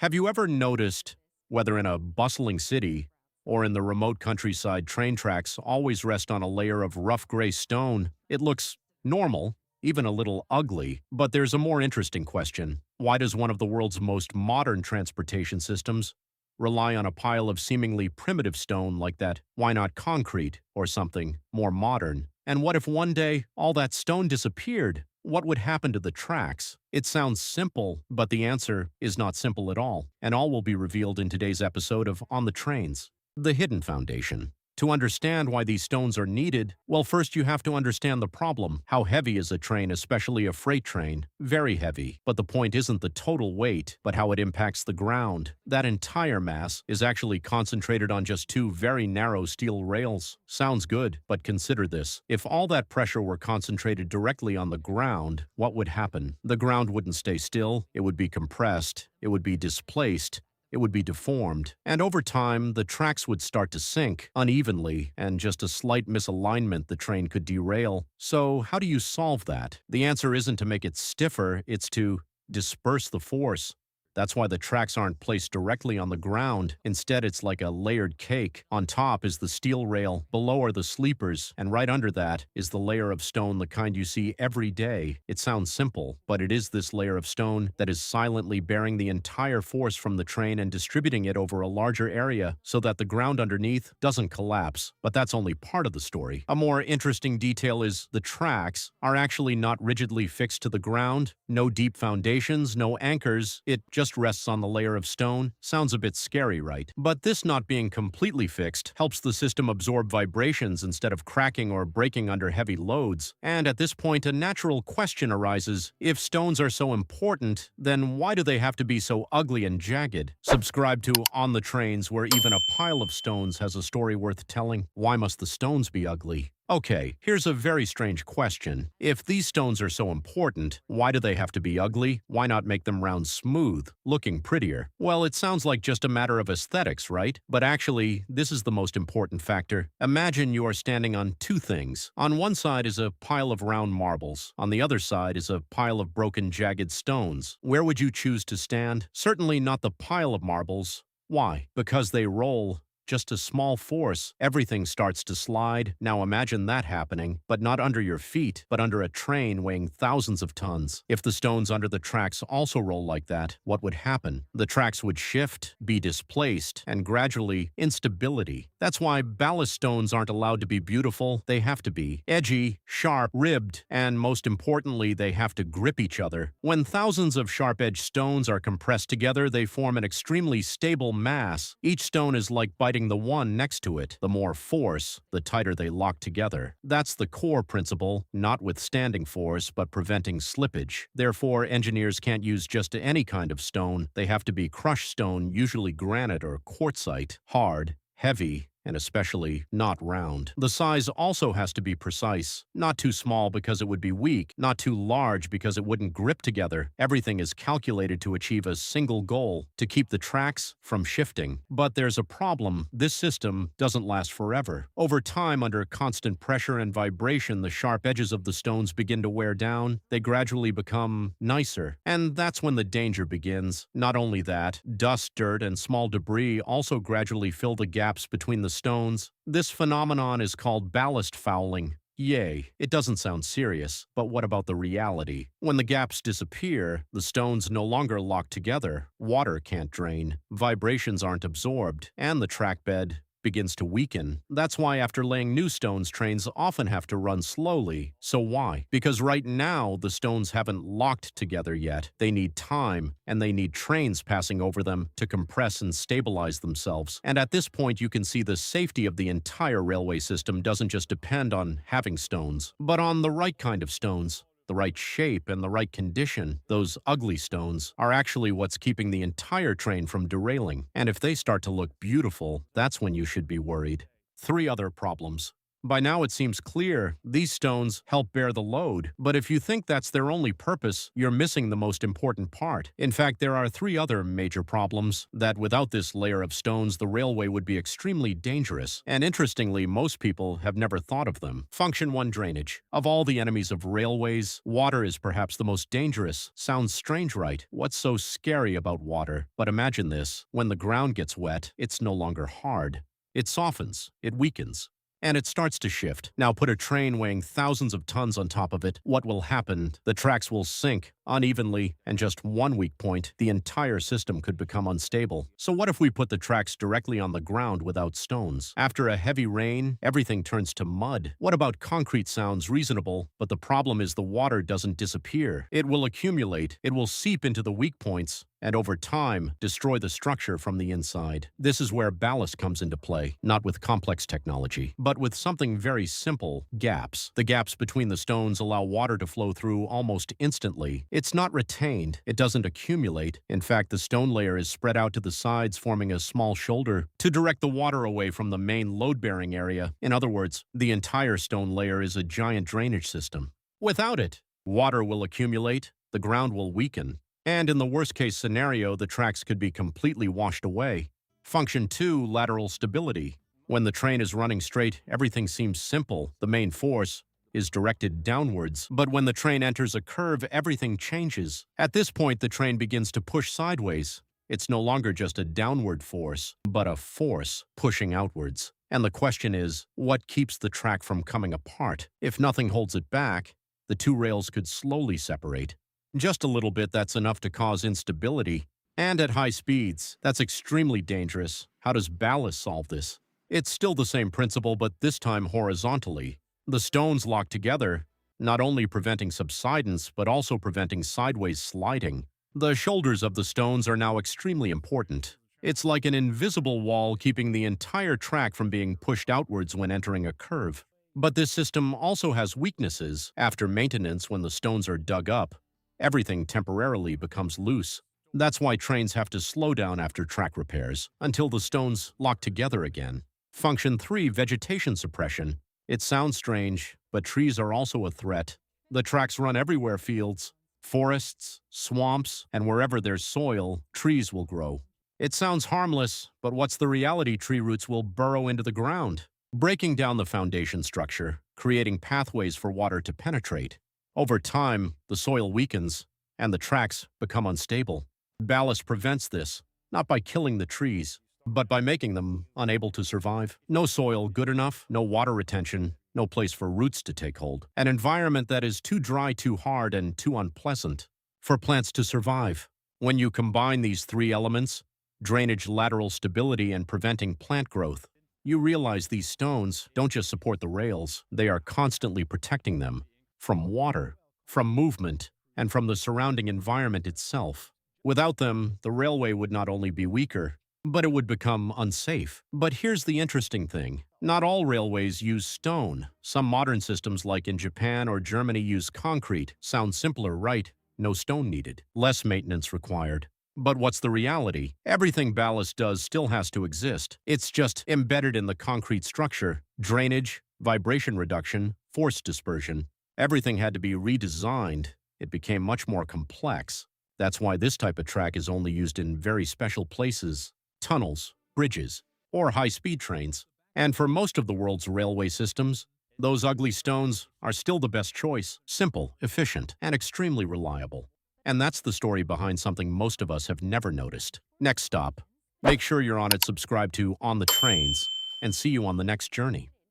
Have you ever noticed, whether in a bustling city or in the remote countryside, train tracks always rest on a layer of rough gray stone? It looks normal, even a little ugly, but there's a more interesting question. Why does one of the world's most modern transportation systems rely on a pile of seemingly primitive stone like that? Why not concrete or something more modern? And what if one day all that stone disappeared? What would happen to the tracks? It sounds simple, but the answer is not simple at all, and all will be revealed in today's episode of On the Trains, the hidden foundation. To understand why these stones are needed, well, first you have to understand the problem. How heavy is a train, especially a freight train? Very heavy. But the point isn't the total weight, but how it impacts the ground. That entire mass is actually concentrated on just two very narrow steel rails. Sounds good, but consider this. If all that pressure were concentrated directly on the ground, what would happen? The ground wouldn't stay still, it would be compressed, it would be displaced, it would be deformed, and over time, the tracks would start to sink unevenly, and just a slight misalignment the train could derail. So how do you solve that? The answer isn't to make it stiffer, it's to disperse the force. That's why the tracks aren't placed directly on the ground. Instead, it's like a layered cake. On top is the steel rail, below are the sleepers, and right under that is the layer of stone, the kind you see every day. It sounds simple, but it is this layer of stone that is silently bearing the entire force from the train and distributing it over a larger area so that the ground underneath doesn't collapse. But that's only part of the story. A more interesting detail is the tracks are actually not rigidly fixed to the ground. No deep foundations, no anchors. It just rests on the layer of stone. Sounds a bit scary, right? But this not being completely fixed helps the system absorb vibrations instead of cracking or breaking under heavy loads. And at this point, a natural question arises. If stones are so important, then why do they have to be so ugly and jagged? Subscribe to On the Trains, where even a pile of stones has a story worth telling. Why must the stones be ugly? Okay, here's a very strange question. If these stones are so important, why do they have to be ugly? Why not make them round smooth, looking prettier? Well, it sounds like just a matter of aesthetics, right? But actually, this is the most important factor. Imagine you are standing on two things. On one side is a pile of round marbles. On the other side is a pile of broken, jagged stones. Where would you choose to stand? Certainly not the pile of marbles. Why? Because they roll. Just a small force, everything starts to slide. Now imagine that happening, but not under your feet, but under a train weighing thousands of tons. If the stones under the tracks also roll like that, what would happen? The tracks would shift, be displaced, and gradually instability. That's why ballast stones aren't allowed to be beautiful. They have to be edgy, sharp, ribbed, and most importantly, they have to grip each other. When thousands of sharp-edged stones are compressed together, they form an extremely stable mass. Each stone is like biting the one next to it. The more force, the tighter they lock together. That's the core principle, not withstanding force, but preventing slippage. Therefore, engineers can't use just any kind of stone. They have to be crushed stone, usually granite or quartzite, hard, heavy, and especially not round. The size also has to be precise. Not too small because it would be weak, not too large because it wouldn't grip together. Everything is calculated to achieve a single goal, to keep the tracks from shifting. But there's a problem. This system doesn't last forever. Over time, under constant pressure and vibration, the sharp edges of the stones begin to wear down. They gradually become nicer. And that's when the danger begins. Not only that, dust, dirt, and small debris also gradually fill the gaps between the stones. This phenomenon is called ballast fouling. Yay, it doesn't sound serious, but what about the reality? When the gaps disappear, the stones no longer lock together, water can't drain, vibrations aren't absorbed, and the track bed begins to weaken. That's why after laying new stones, trains often have to run slowly. So why? Because right now, the stones haven't locked together yet. They need time, and they need trains passing over them to compress and stabilize themselves. And at this point, you can see the safety of the entire railway system doesn't just depend on having stones, but on the right kind of stones. The right shape and the right condition. Those ugly stones are actually what's keeping the entire train from derailing. And if they start to look beautiful, that's when you should be worried. Three other problems. By now it seems clear these stones help bear the load, but if you think that's their only purpose, you're missing the most important part. In fact, there are three other major problems that without this layer of stones, the railway would be extremely dangerous. And interestingly, most people have never thought of them. Function 1: drainage. Of all the enemies of railways, water is perhaps the most dangerous. Sounds strange, right? What's so scary about water? But imagine this. When the ground gets wet, it's no longer hard. It softens, it weakens, and it starts to shift. Now put a train weighing thousands of tons on top of it. What will happen? The tracks will sink unevenly, and just one weak point, the entire system could become unstable. So what if we put the tracks directly on the ground without stones? After a heavy rain, everything turns to mud. What about concrete? Sounds reasonable, but the problem is the water doesn't disappear. It will accumulate, it will seep into the weak points, and over time, destroy the structure from the inside. This is where ballast comes into play, not with complex technology, but with something very simple: gaps. The gaps between the stones allow water to flow through almost instantly. It's not retained, it doesn't accumulate. In fact, the stone layer is spread out to the sides, forming a small shoulder to direct the water away from the main load-bearing area. In other words, the entire stone layer is a giant drainage system. Without it, water will accumulate, the ground will weaken, and in the worst-case scenario, the tracks could be completely washed away. Function 2: lateral stability. When the train is running straight, everything seems simple. The main force is directed downwards. But when the train enters a curve, everything changes. At this point, the train begins to push sideways. It's no longer just a downward force, but a force pushing outwards. And the question is, what keeps the track from coming apart? If nothing holds it back, the two rails could slowly separate. Just a little bit, that's enough to cause instability. And at high speeds, that's extremely dangerous. How does ballast solve this? It's still the same principle, but this time horizontally. The stones lock together, not only preventing subsidence, but also preventing sideways sliding. The shoulders of the stones are now extremely important. It's like an invisible wall keeping the entire track from being pushed outwards when entering a curve. But this system also has weaknesses. After maintenance, when the stones are dug up, everything temporarily becomes loose. That's why trains have to slow down after track repairs, until the stones lock together again. Function 3: vegetation suppression. It sounds strange, but trees are also a threat. The tracks run everywhere: fields, forests, swamps, and wherever there's soil, trees will grow. It sounds harmless, but what's the reality? Tree roots will burrow into the ground, breaking down the foundation structure, creating pathways for water to penetrate. Over time, the soil weakens, and the tracks become unstable. Ballast prevents this, not by killing the trees, but by making them unable to survive. No soil good enough, no water retention, no place for roots to take hold. An environment that is too dry, too hard, and too unpleasant for plants to survive. When you combine these three elements, drainage, lateral stability, and preventing plant growth, you realize these stones don't just support the rails, they are constantly protecting them from water, from movement, and from the surrounding environment itself. Without them, the railway would not only be weaker, but it would become unsafe. But here's the interesting thing. Not all railways use stone. Some modern systems, like in Japan or Germany, use concrete. Sounds simpler, right? No stone needed. Less maintenance required. But what's the reality? Everything ballast does still has to exist. It's just embedded in the concrete structure. Drainage, vibration reduction, force dispersion. Everything had to be redesigned. It became much more complex. That's why this type of track is only used in very special places: tunnels, bridges, or high-speed trains. And for most of the world's railway systems, those ugly stones are still the best choice: simple, efficient, and extremely reliable. And that's the story behind something most of us have never noticed. Next stop. Make sure you're on it, subscribe to On the Trains, and see you on the next journey.